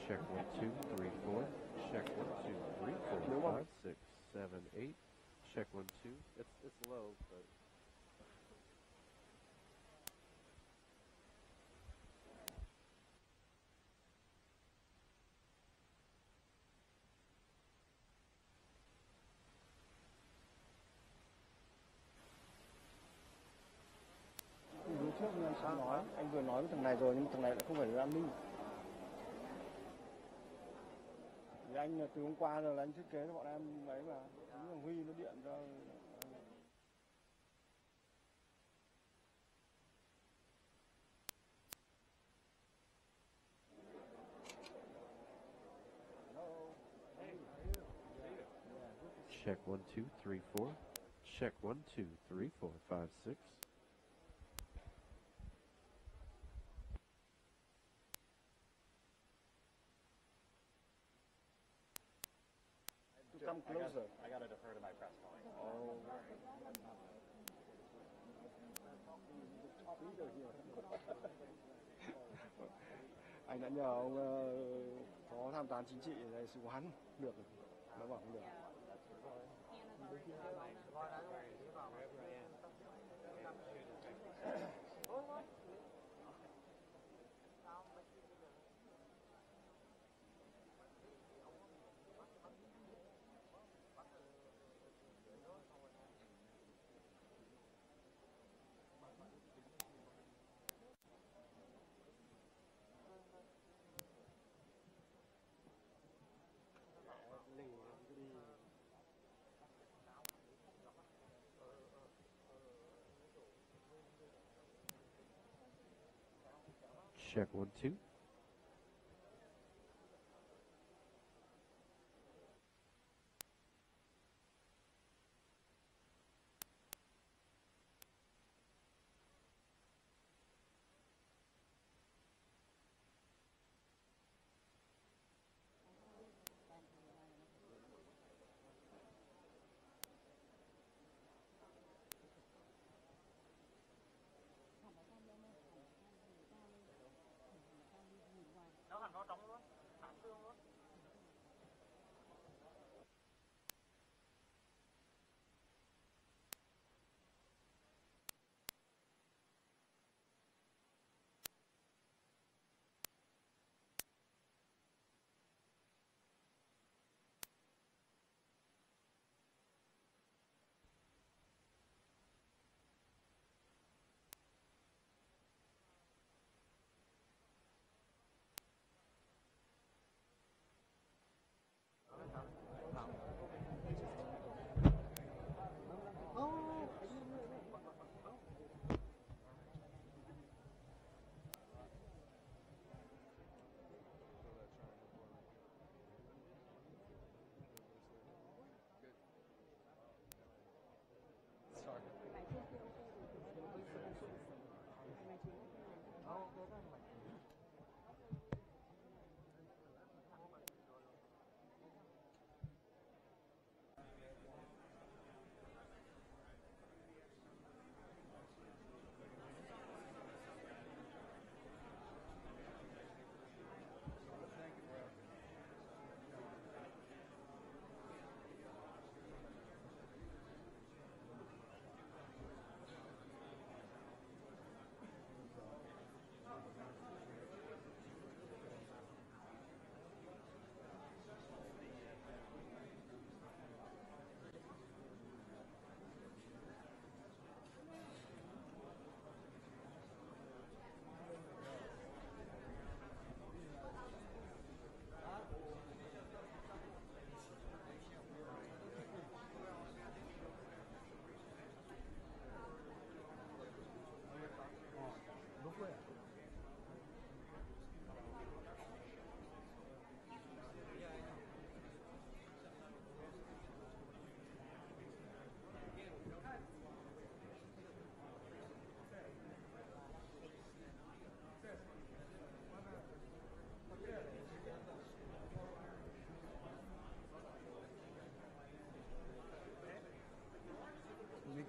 Check 1, 2, 3, 4. Check 1, 2, 3, 4, 5, 6, 7, 8. Check 1, 2. It's low, but. Vừa trước anh vừa nói với thằng này rồi, nhưng mà thằng này lại không phải là an ninh. Vì anh từ hôm qua rồi là anh thiết kế cho bọn em ấy mà, chính là Huy nó điện cho. Check 1, 2, 3, 4. Check 1, 2, 3, 4, 5, 6. Come closer. I got to defer to my press point. Oh. Anh đã nhờ ông phó tham tán chính trị đại sứ quán được, nó bảo không được. Check 1, 2.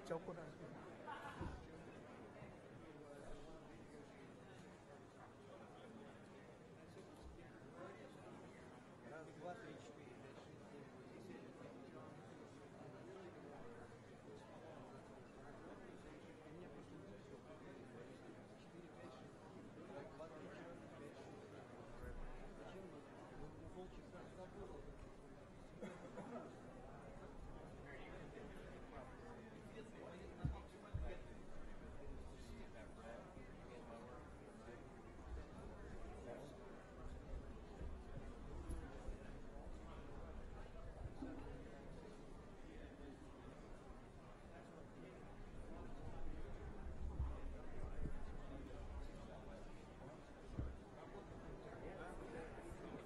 чок куда? Раз, два, три, четыре.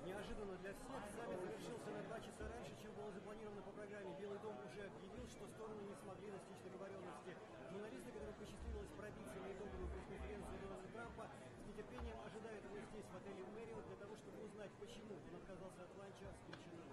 Неожиданно для всех саммит завершился на 2 часа раньше, чем было запланировано по программе. Белый дом уже объявил, что стороны не смогли достичь договоренности. Журналисты, которым посчастливилось пробиться на итоговую пресс-конференцию Дональда Трампа, с нетерпением ожидают его здесь, в отеле Мэриот, для того, чтобы узнать, почему он отказался от ланча с Кирчиновым.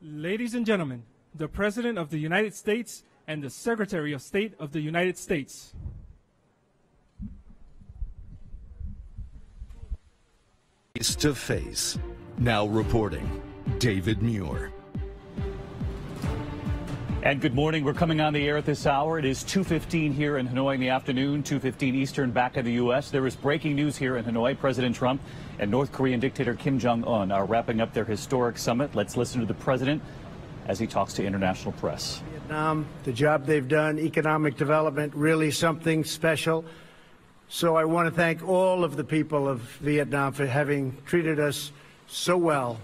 Ladies and gentlemen, the President of the United States and the Secretary of State of the United States. Face to face. Now reporting, David Muir. And good morning. We're coming on the air at this hour. It is 2:15 here in Hanoi in the afternoon, 2:15 Eastern back in the U.S. There is breaking news here in Hanoi. President Trump and North Korean dictator Kim Jong-un are wrapping up their historic summit. Let's listen to the president as he talks to international press. Vietnam, the job they've done, economic development, really something special. So I want to thank all of the people of Vietnam for having treated us so well.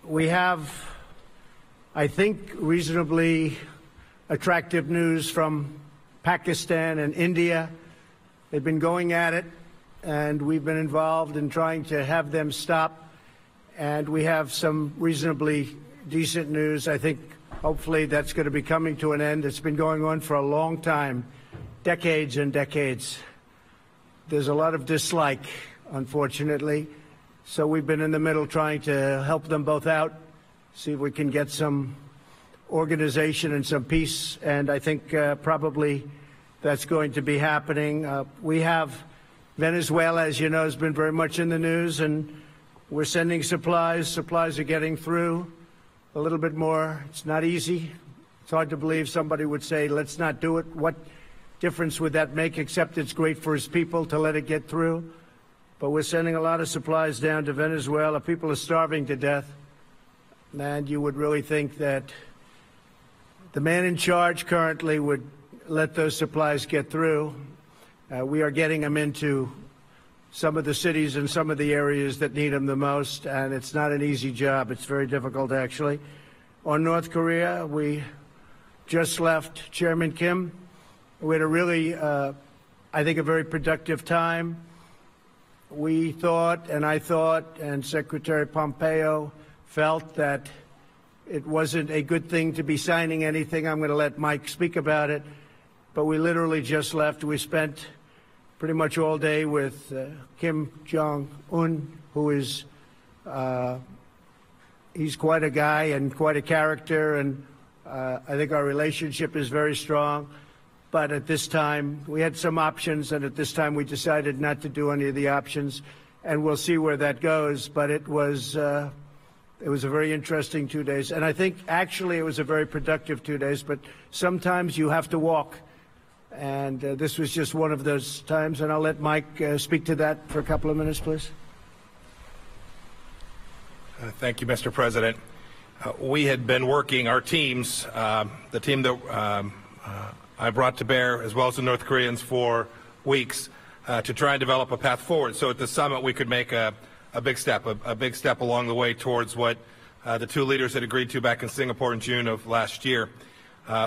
We have, I think, reasonably attractive news from Pakistan and India. They've been going at it, and we've been involved in trying to have them stop. And we have some reasonably decent news. I think hopefully that's going to be coming to an end. It's been going on for a long time, decades and decades. There's a lot of dislike, unfortunately. So we've been in the middle trying to help them both out, see if we can get some organization and some peace. And I think probably that's going to be happening. We have Venezuela, as you know, has been very much in the news, and we're sending supplies. Supplies are getting through a little bit more. It's not easy. It's hard to believe somebody would say, let's not do it. What difference would that make, except it's great for his people to let it get through? But we're sending a lot of supplies down to Venezuela. People are starving to death. And you would really think that the man in charge currently would let those supplies get through. We are getting them into some of the cities and some of the areas that need them the most, and it's not an easy job. It's very difficult, actually. On North Korea, we just left Chairman Kim. We had a really, I think, a very productive time. We thought, and I thought, and Secretary Pompeo felt that it wasn't a good thing to be signing anything. I'm going to let Mike speak about it. But we literally just left. We spent pretty much all day with Kim Jong-un, who is, he's quite a guy and quite a character, and I think our relationship is very strong. But at this time, we had some options, and at this time we decided not to do any of the options, and we'll see where that goes. But it was a very interesting 2 days, and I think actually it was a very productive 2 days, but sometimes you have to walk. And this was just one of those times, and I'll let Mike speak to that for a couple of minutes, please. Thank you, Mr. President. We had been working, our teams, the team that I brought to bear, as well as the North Koreans, for weeks to try and develop a path forward. So at the summit, we could make a big step along the way towards what the two leaders had agreed to back in Singapore in June of last year.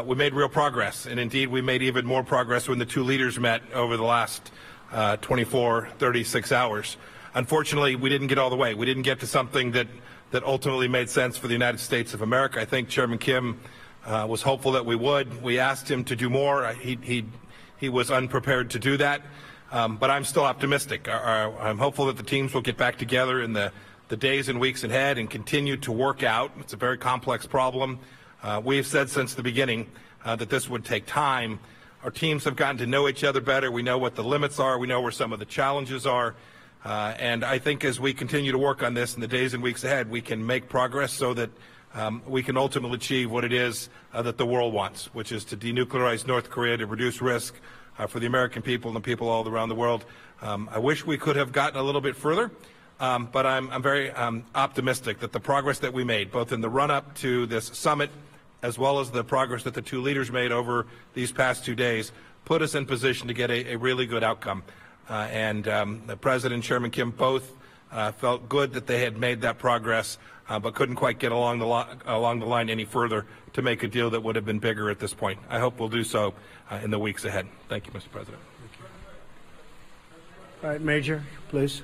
We made real progress, and indeed we made even more progress when the two leaders met over the last 36 hours. Unfortunately, we didn't get all the way. We didn't get to something that ultimately made sense for the United States of America. I think Chairman Kim was hopeful that we would. We asked him to do more. He was unprepared to do that, but I'm still optimistic. I'm hopeful that the teams will get back together in the days and weeks ahead and continue to work out. It's a very complex problem. We have said since the beginning that this would take time. Our teams have gotten to know each other better. We know what the limits are. We know where some of the challenges are. And I think as we continue to work on this in the days and weeks ahead, we can make progress so that we can ultimately achieve what it is that the world wants, which is to denuclearize North Korea, to reduce risk for the American people and the people all around the world. I wish we could have gotten a little bit further. But I'm very optimistic that the progress that we made, both in the run-up to this summit, as well as the progress that the two leaders made over these past 2 days, put us in position to get a really good outcome. The President and Chairman Kim both felt good that they had made that progress, but couldn't quite get along the line any further to make a deal that would have been bigger at this point. I hope we'll do so in the weeks ahead. Thank you, Mr. President. All right, Major, please.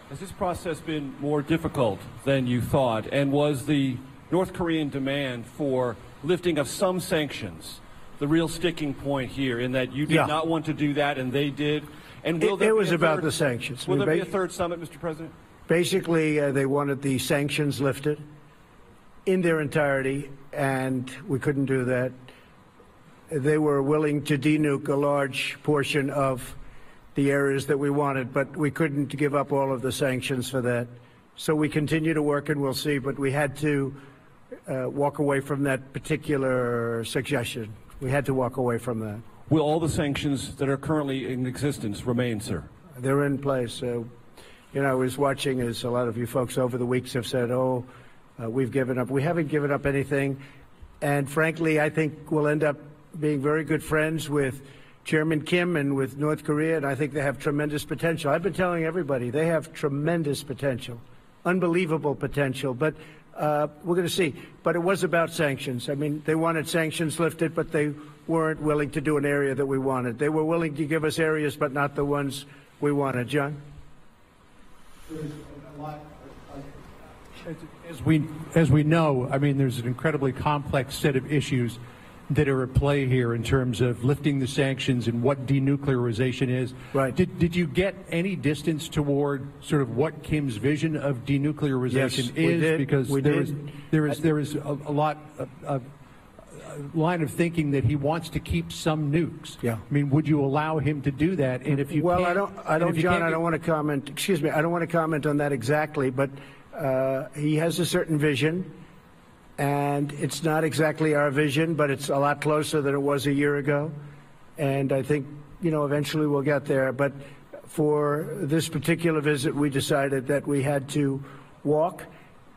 Has this process been more difficult than you thought? And was the North Korean demand for lifting of some sanctions the real sticking point here, in that you did not want to do that and they did? And will it was about the sanctions. Will there be a third summit, Mr. President? Basically, they wanted the sanctions lifted in their entirety, and we couldn't do that. They were willing to denuke a large portion of the areas that we wanted, but we couldn't give up all of the sanctions for that. So we continue to work, and we'll see, but we had to walk away from that particular suggestion. We had to walk away from that. Will all the sanctions that are currently in existence remain, sir? They're in place. I was watching, as a lot of you folks over the weeks have said, we've given up. We haven't given up anything. And frankly, I think we'll end up being very good friends with Chairman Kim and with North Korea, and I think they have tremendous potential. I've been telling everybody they have tremendous potential, unbelievable potential. But we're going to see. But it was about sanctions. I mean, they wanted sanctions lifted, but they weren't willing to do an area that we wanted. They were willing to give us areas, but not the ones we wanted. John? As we know, I mean, there's an incredibly complex set of issues that are at play here in terms of lifting the sanctions and what denuclearization is. Right. Did you get any distance toward sort of what Kim's vision of denuclearization is? We did. Because there is a lot of line of thinking that he wants to keep some nukes. Yeah. I mean, would you allow him to do that? And if you I don't, John. I don't want to comment. Excuse me. I don't want to comment on that exactly, but he has a certain vision. And it's not exactly our vision, but it's a lot closer than it was a year ago. And I think, eventually we'll get there. But for this particular visit, we decided that we had to walk,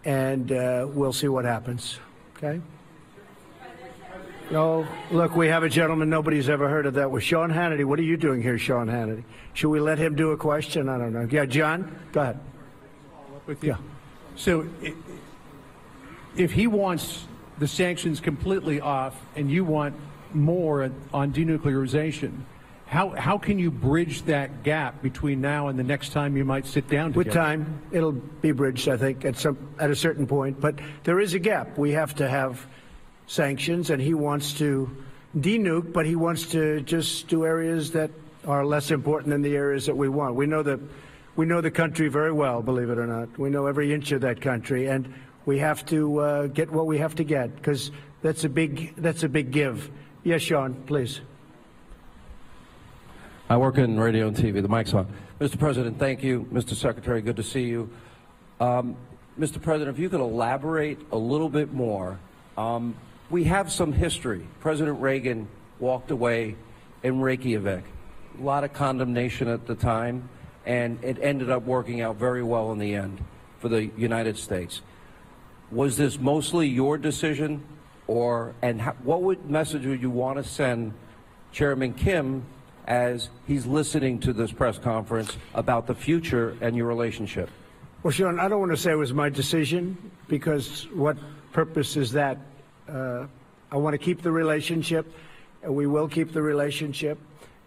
and we'll see what happens. Okay? No, look, we have a gentleman nobody's ever heard of that was Sean Hannity. What are you doing here, Sean Hannity? Should we let him do a question? I don't know. Yeah, John, go ahead. Yeah. So if he wants the sanctions completely off and you want more on denuclearization, how can you bridge that gap between now and the next time you might sit down together? With time, it'll be bridged, I think, at a certain point. But there is a gap. We have to have sanctions, and he wants to denuke, but he wants to just do areas that are less important than the areas that we want. We know the country very well, believe it or not. We know every inch of that country, and we have to get what we have to get, because that's a big give. Yes, Sean, please. I work in radio and TV. The mic's on. Mr. President, thank you. Mr. Secretary, good to see you. Mr. President, if you could elaborate a little bit more. We have some history. President Reagan walked away in Reykjavik. A lot of condemnation at the time, and it ended up working out very well in the end for the United States. Was this mostly your decision, what message would you want to send Chairman Kim as he's listening to this press conference about the future and your relationship? Well, Sean, I don't want to say it was my decision, because what purpose is that? I want to keep the relationship, and we will keep the relationship.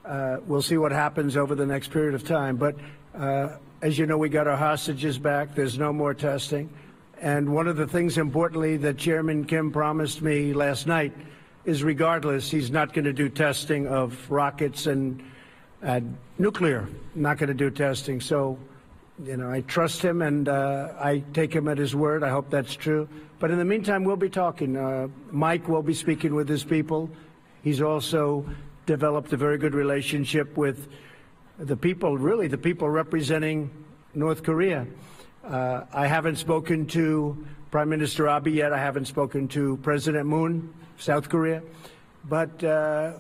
We'll see what happens over the next period of time. But as you know, we got our hostages back. There's no more testing. And one of the things, importantly, that Chairman Kim promised me last night is, regardless, he's not going to do testing of rockets and nuclear. Not going to do testing. So, I trust him, and I take him at his word. I hope that's true. But in the meantime, we'll be talking. Mike will be speaking with his people. He's also developed a very good relationship with the people, really the people representing North Korea. I haven't spoken to Prime Minister Abe yet. I haven't spoken to President Moon, South Korea. But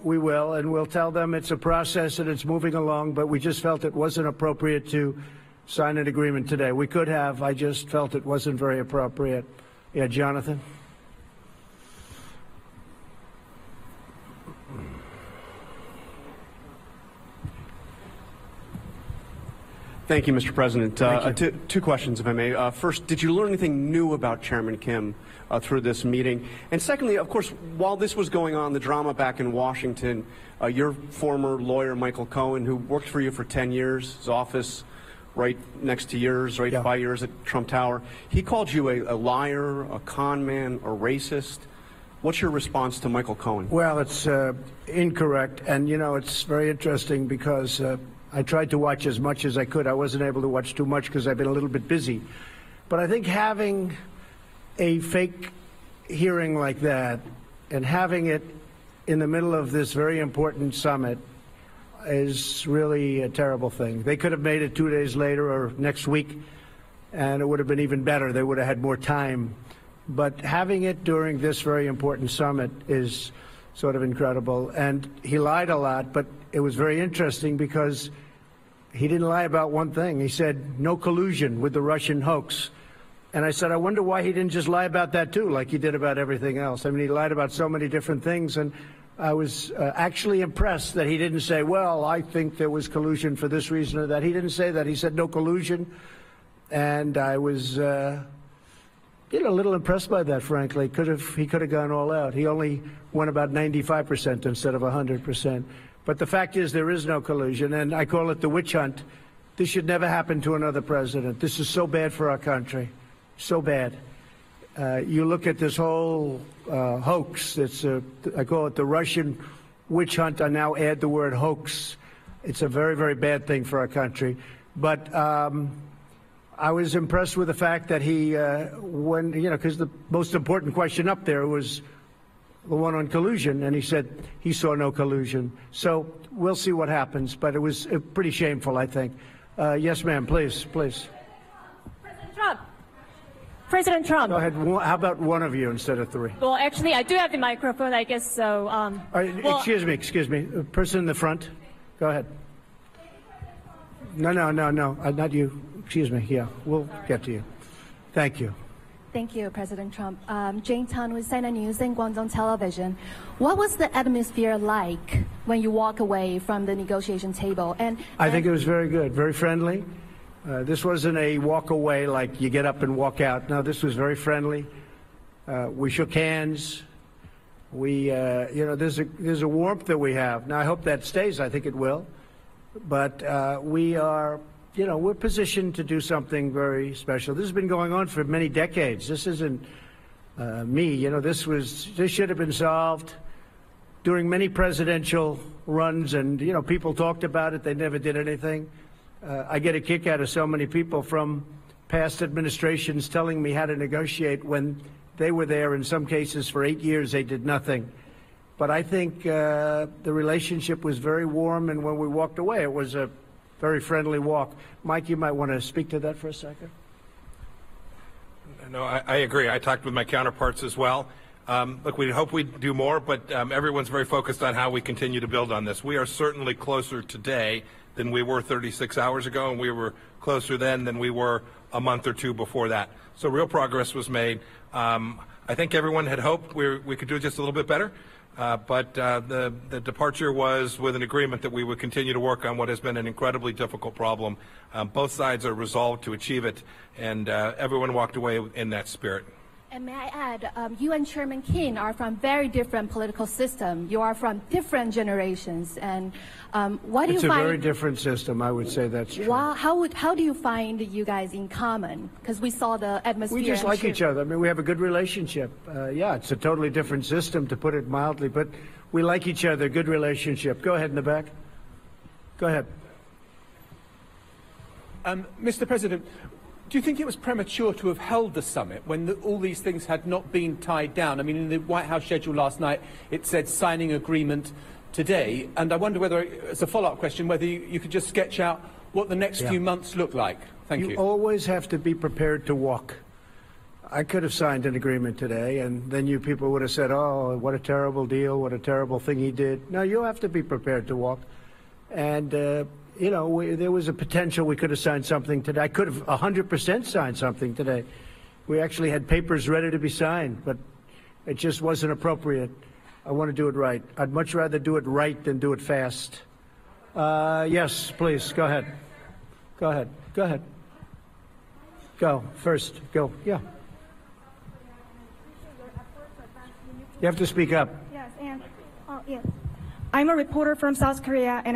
we will, and we'll tell them it's a process and it's moving along, but we just felt it wasn't appropriate to sign an agreement today. We could have. I just felt it wasn't very appropriate. Yeah, Jonathan? Thank you, Mr. President. Two questions, if I may. First, did you learn anything new about Chairman Kim through this meeting? And secondly, of course, while this was going on, the drama back in Washington, your former lawyer, Michael Cohen, who worked for you for 10 years, his office right next to yours, right by yours at Trump Tower, he called you a liar, a con man, a racist. What's your response to Michael Cohen? Well, it's incorrect. And, you know, it's very interesting because I tried to watch as much as I could. I wasn't able to watch too much because I've been a little bit busy. But I think having a fake hearing like that and having it in the middle of this very important summit is really a terrible thing. They could have made it 2 days later or next week, and it would have been even better. They would have had more time. But having it during this very important summit is sort of incredible. And he lied a lot, but it was very interesting because he didn't lie about one thing. He said no collusion with the Russian hoax. And I said, I wonder why he didn't just lie about that too, like he did about everything else. I mean, he lied about so many different things. And I was actually impressed that he didn't say, well, I think there was collusion for this reason or that. He didn't say that. He said no collusion. And I was a little impressed by that, frankly. He could have gone all out. He only won about 95% instead of 100%. But the fact is there is no collusion, and I call it the witch hunt. This should never happen to another president. This is so bad for our country, so bad. You look at this whole hoax. I call it the Russian witch hunt. I now add the word hoax. It's a very, very bad thing for our country. But I was impressed with the fact that he, because the most important question up there was the one on collusion, and he said he saw no collusion. So we'll see what happens, but it was pretty shameful, I think. Yes, ma'am, please. President Trump. Go ahead. How about one of you instead of three? Well, actually, I do have the microphone, I guess so. Excuse me. Person in the front. Go ahead. No, not you. Excuse me. Yeah, we'll get to you. Thank you. Thank you, President Trump. Jane Tan with CNN News and Guangdong Television. What was the atmosphere like when you walk away from the negotiation table? I think it was very good, very friendly. This wasn't a walk away like you get up and walk out. No, this was very friendly. We shook hands. There's a warmth that we have. Now, I hope that stays. I think it will. But we are, we're positioned to do something very special. This has been going on for many decades. This isn't me. This should have been solved during many presidential runs, and, people talked about it. They never did anything. I get a kick out of so many people from past administrations telling me how to negotiate when they were there. In some cases, for 8 years, they did nothing. But I think the relationship was very warm, and when we walked away, it was a very friendly walk. Mike, you might want to speak to that for a second. No, I agree. I talked with my counterparts as well. Look, we hope we do more, but everyone's very focused on how we continue to build on this. We are certainly closer today than we were 36 hours ago, and we were closer then than we were a month or two before that. So real progress was made. I think everyone had hoped we could do just a little bit better. But the departure was with an agreement that we would continue to work on what has been an incredibly difficult problem. Both sides are resolved to achieve it, and everyone walked away in that spirit. And may I add, you and Chairman Kim are from very different political systems. You are from different generations. And what do you find? It's a very different system. I would say that's true. Well, how do you find you guys in common? Because we saw the atmosphere. We just like each other. I mean, we have a good relationship. Yeah, it's a totally different system, to put it mildly, but we like each other. Good relationship. Go ahead in the back. Go ahead. Mr. President, do you think it was premature to have held the summit when all these things had not been tied down? I mean, in the White House schedule last night, it said signing agreement today. And I wonder whether, as a follow-up question, whether you could just sketch out what the next few months look like. Thank you. You always have to be prepared to walk. I could have signed an agreement today, and then you people would have said, oh, what a terrible deal, what a terrible thing he did. No, you have to be prepared to walk. And there was a potential we could have signed something today. I could have 100% signed something today. We actually had papers ready to be signed, but it just wasn't appropriate. I want to do it right. I'd much rather do it right than do it fast. Yes, please, go ahead. Go ahead. Go, first, go, yeah. You have to speak up. Yes, I'm a reporter from South Korea, and